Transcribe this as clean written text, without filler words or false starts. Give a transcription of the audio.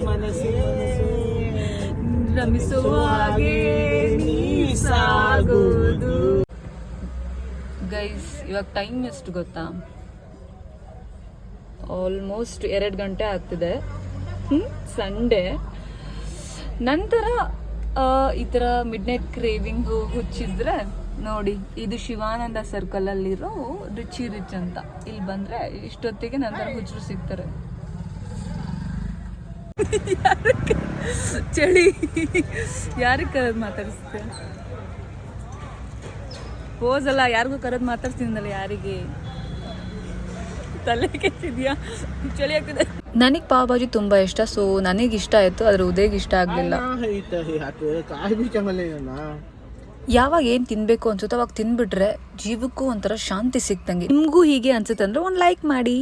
ಮನಸ್ಸೇ ರಮಿಸುವ ಹಾಗೆ ನೀ ಸಾಗೋದು. ಗೈಸ್ ಇವಾಗ ಟೈಮ್ ಎಷ್ಟು ಗೊತ್ತಾ? ಆಲ್ಮೋಸ್ಟ್ 2 ಗಂಟೆ ಆಗ್ತಿದೆ. ಸಂಡೇ ನಂತರ ಈ ಥರ ಮಿಡ್ ನೈಟ್ ಕ್ರೇವಿಂಗು ಹುಚ್ಚಿದ್ರೆ ನೋಡಿ, ಇದು ಶಿವಾನಂದ ಸರ್ಕಲ್ ಅಲ್ಲಿರೋ ರಿಚಿ ರಿಚ್ ಅಂತ. ಇಲ್ಲಿ ಬಂದ್ರೆ ಇಷ್ಟೊತ್ತಿಗೆ ನಂತರ ಹುಚ್ಚರು ಸಿಗ್ತಾರೆ. ಚಳಿ ಯಾರಿಗೆ ಕರೆದು ಮಾತಾಡಿಸ್ತೆ? ಹೋಸಲ್ಲ ಯಾರಿಗೂ ಕರೆದು ಮಾತಾಡ್ತಿದ್ದಲ್ಲ, ಯಾರಿಗೆ ತಲೆ ಕೆತ್ತಿದ್ಯಾ? ಚಳಿ ಆಗ್ತಿದೆ. ನನಗೆ ಪಾವ್ ಭಾಜಿ ತುಂಬಾ ಇಷ್ಟ, ಸೊ ನನಗೆ ಇಷ್ಟ ಆಯ್ತು, ಆದ್ರೆ ಉದಯಗೆ ಇಷ್ಟ ಆಗ್ಲಿಲ್ಲ. ಯಾವಾಗ ಏನ್ ತಿನ್ಬೇಕು ಅನ್ಸುತ್ತೋ ಅವಾಗ ತಿನ್ಬಿಟ್ರೆ ಜೀವಕ್ಕೂ ಒಂಥರ ಶಾಂತಿ ಸಿಕ್ತಂಗೆ. ನಿಮ್ಗೂ ಹೀಗೆ ಅನ್ಸುತ್ತೆ ಅಂದ್ರೆ ಒಂದು ಲೈಕ್ ಮಾಡಿ.